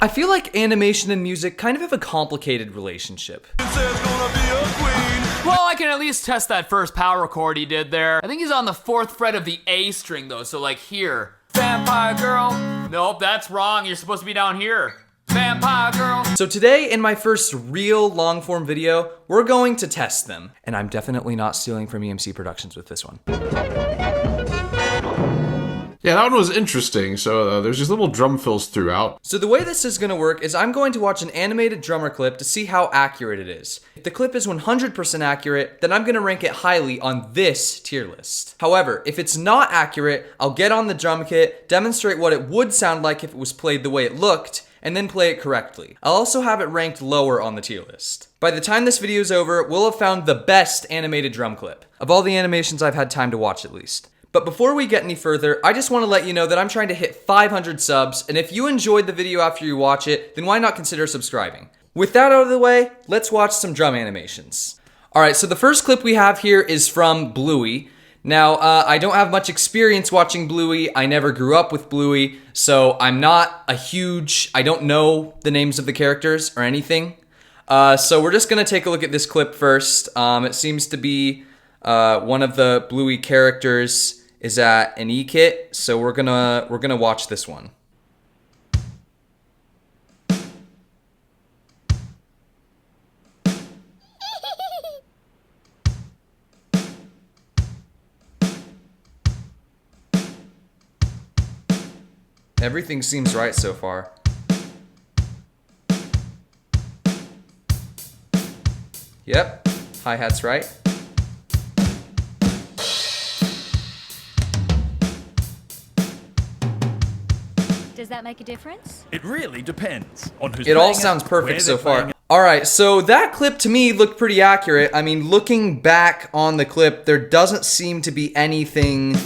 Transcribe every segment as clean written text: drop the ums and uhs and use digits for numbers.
I feel like animation and music kind of have a complicated relationship. Well, I can at least test that first power chord he did there. I think he's on the 4th fret of the A string though, so like here. Vampire girl. Nope, that's wrong. You're supposed to be down here. Vampire girl. So today, in my first real long-form video, we're going to test them. And I'm definitely not stealing from EMC Productions with this one. Yeah, that one was interesting. So there's these little drum fills throughout. So the way this is going to work is I'm going to watch an animated drummer clip to see how accurate it is. If the clip is 100% accurate, then I'm going to rank it highly on this tier list. However, if it's not accurate, I'll get on the drum kit, demonstrate what it would sound like if it was played the way it looked, and then play it correctly. I'll also have it ranked lower on the tier list. By the time this video is over, we'll have found the best animated drum clip, of all the animations I've had time to watch at least. But before we get any further, I just want to let you know that I'm trying to hit 500 subs, and if you enjoyed the video after you watch it, then why not consider subscribing? With that out of the way, let's watch some drum animations. Alright, so the first clip we have here is from Bluey. Now, I don't have much experience watching Bluey. I never grew up with Bluey, so I'm not a huge... I don't know the names of the characters or anything. So we're just gonna take a look at this clip first. It seems to be one of the Bluey characters is at an E-kit, so we're gonna watch this one. Everything seems right so far. Yep, hi-hat's right. Does that make a difference? It really depends on who's It all playing sounds where perfect they're so far. playing it. Alright, so that clip to me looked pretty accurate. I mean, looking back on the clip, there doesn't seem to be anything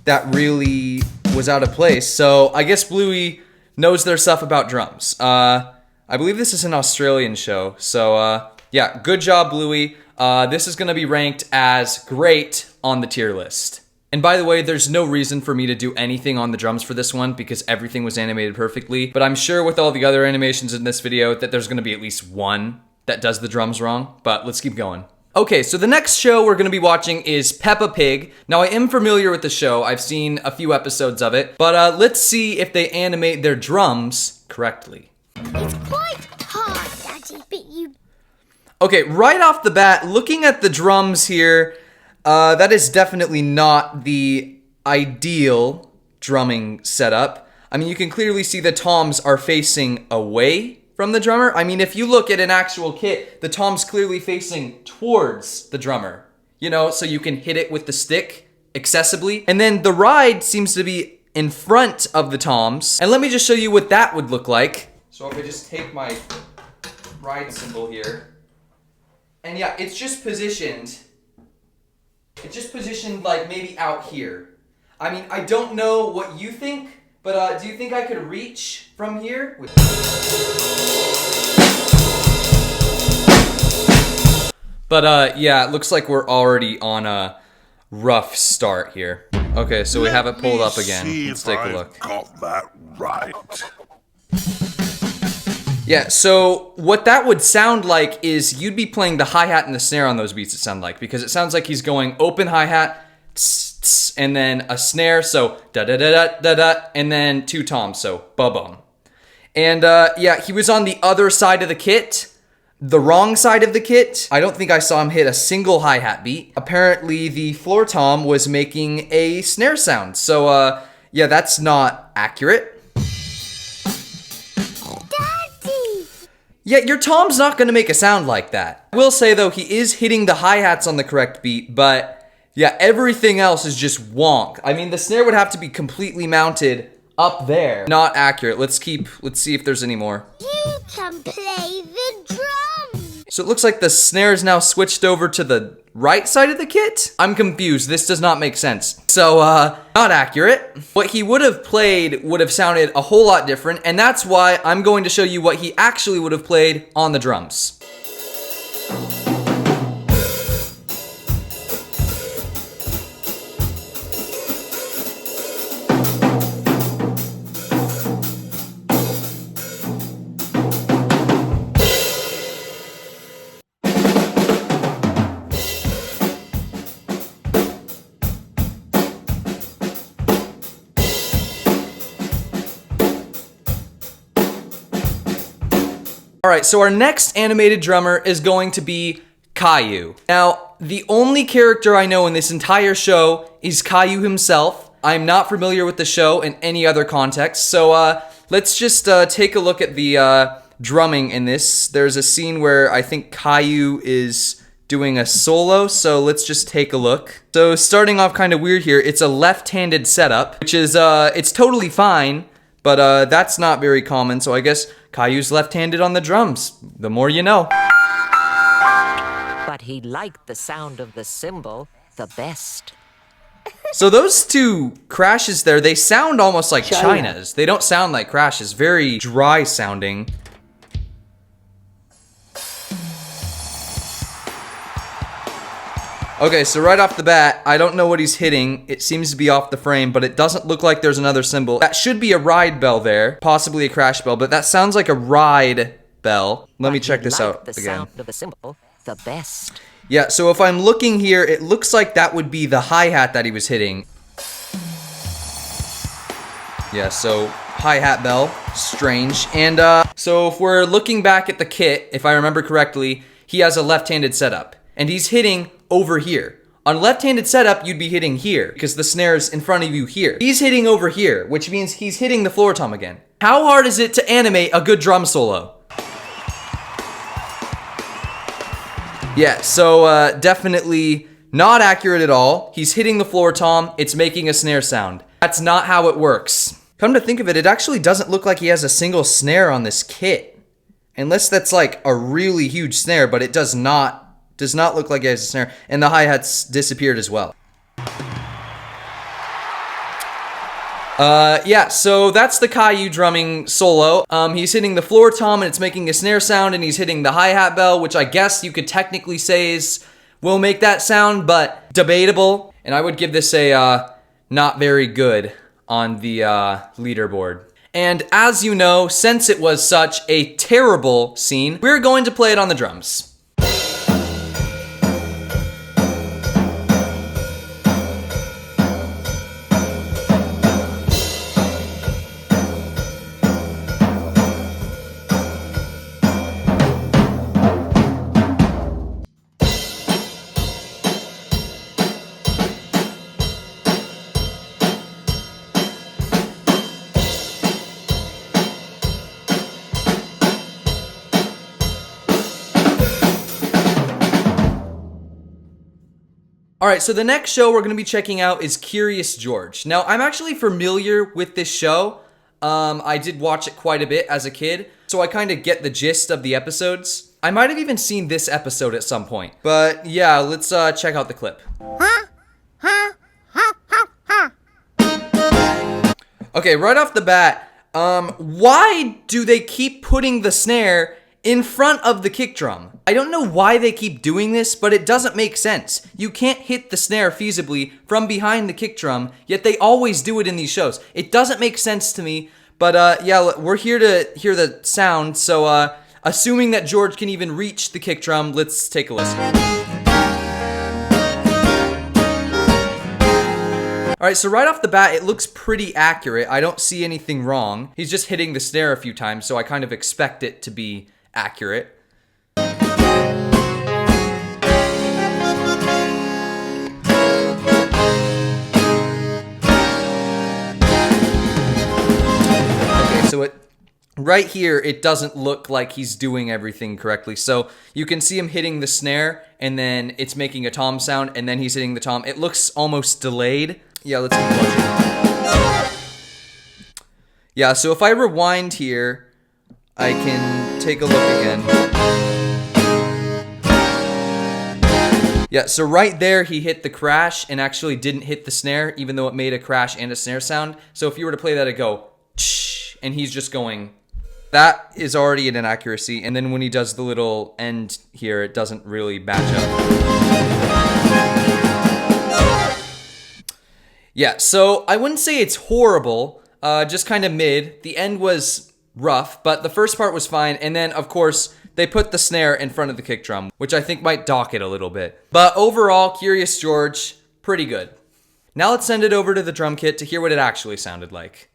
that really was out of place. So I guess Bluey knows their stuff about drums. I believe this is an Australian show. So yeah, good job, Bluey. This is going to be ranked as great on the tier list. And by the way, there's no reason for me to do anything on the drums for this one because everything was animated perfectly. But I'm sure with all the other animations in this video that there's going to be at least one that does the drums wrong. But let's keep going. Okay, so the next show we're going to be watching is Peppa Pig. Now, I am familiar with the show. I've seen a few episodes of it. But let's see if they animate their drums correctly. It's quite hard, Daddy, but you... Okay, right off the bat, looking at the drums here, that is definitely not the ideal drumming setup. I mean, you can clearly see the toms are facing away from the drummer. I mean, if you look at an actual kit, the tom's clearly facing towards the drummer, you know, so you can hit it with the stick accessibly. And then the ride seems to be in front of the toms. And let me just show you what that would look like. So if I just take my ride symbol here, and yeah, it's just positioned like maybe out here. I mean, I don't know what you think, but do you think I could reach from here? But yeah, it looks like we're already on a rough start here. Okay, so we have it pulled up again. Let's take a look. Got that right. Yeah, so what that would sound like is you'd be playing the hi-hat and the snare on those beats, it sounds like, because it sounds like he's going open hi-hat, tss, tss, and then a snare, so da-da-da-da-da-da, and then two toms, so ba-bum. And yeah, he was on the other side of the kit, the wrong side of the kit. I don't think I saw him hit a single hi-hat beat. Apparently, the floor tom was making a snare sound, so yeah, that's not accurate. Yeah, your tom's not gonna make a sound like that. I will say though, he is hitting the hi-hats on the correct beat, but yeah, everything else is just wonk. I mean, the snare would have to be completely mounted up there. Not accurate. Let's see if there's any more. You can play the drums! So it looks like the snare is now switched over to the right side of the kit? I'm confused. This does not make sense. So, not accurate. What he would have played would have sounded a whole lot different, and that's why I'm going to show you what he actually would have played on the drums. Alright, so our next animated drummer is going to be Caillou. Now, the only character I know in this entire show is Caillou himself. I'm not familiar with the show in any other context, so let's just take a look at the drumming in this. There's a scene where I think Caillou is doing a solo, so let's just take a look. So starting off kind of weird here, it's a left-handed setup, which is, it's totally fine, but that's not very common, so I guess Caillou's left-handed on the drums. The more you know. But he liked the sound of the cymbal the best. So those two crashes there, they sound almost like China's. They don't sound like crashes, very dry sounding. Okay, so right off the bat, I don't know what he's hitting. It seems to be off the frame, but it doesn't look like there's another cymbal. That should be a ride bell there, possibly a crash bell, but that sounds like a ride bell. Let me check this out the again. Sound of the cymbal the best. Yeah, so if I'm looking here, it looks like that would be the hi-hat that he was hitting. Yeah, so hi-hat bell, strange. And so if we're looking back at the kit, if I remember correctly, he has a left-handed setup. And he's hitting over here. On left-handed setup, you'd be hitting here because the snare's in front of you here. He's hitting over here, which means he's hitting the floor tom again. How hard is it to animate a good drum solo? Yeah, so definitely not accurate at all. He's hitting the floor tom, it's making a snare sound. That's not how it works. Come to think of it, it actually doesn't look like he has a single snare on this kit. Unless that's like a really huge snare, but it does not look like he has a snare. And the hi-hat's disappeared as well. Yeah, so that's the Caillou drumming solo. He's hitting the floor tom and it's making a snare sound, and he's hitting the hi-hat bell, which I guess you could technically say will make that sound, but debatable. And I would give this a not very good on the leaderboard. And as you know, since it was such a terrible scene, we're going to play it on the drums. Alright, so the next show we're going to be checking out is Curious George. Now, I'm actually familiar with this show. I did watch it quite a bit as a kid, so I kind of get the gist of the episodes. I might have even seen this episode at some point. But yeah, let's check out the clip. Okay, right off the bat, why do they keep putting the snare in front of the kick drum? I don't know why they keep doing this, but it doesn't make sense. You can't hit the snare feasibly from behind the kick drum, yet they always do it in these shows. It doesn't make sense to me, but yeah, we're here to hear the sound, so assuming that George can even reach the kick drum, let's take a listen. Alright, so right off the bat, it looks pretty accurate. I don't see anything wrong. He's just hitting the snare a few times, so I kind of expect it to be accurate. So right here, it doesn't look like he's doing everything correctly. So you can see him hitting the snare, and then it's making a tom sound, and then he's hitting the tom. It looks almost delayed. Yeah, let's keep watching. Yeah, so if I rewind here, I can take a look again. Yeah, so right there, he hit the crash and actually didn't hit the snare, even though it made a crash and a snare sound. So if you were to play that, it'd go, and he's just going, that is already an inaccuracy. And then when he does the little end here, it doesn't really match up. Yeah, so I wouldn't say it's horrible, just kind of mid. The end was rough, but the first part was fine. And then, of course, they put the snare in front of the kick drum, which I think might dock it a little bit. But overall, Curious George, pretty good. Now let's send it over to the drum kit to hear what it actually sounded like.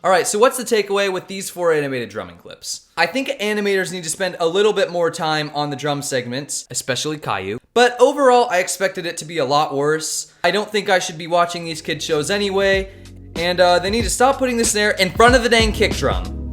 Alright, so what's the takeaway with these 4 animated drumming clips? I think animators need to spend a little bit more time on the drum segments, especially Caillou. But overall, I expected it to be a lot worse. I don't think I should be watching these kids shows anyway. And they need to stop putting the snare in front of the dang kick drum.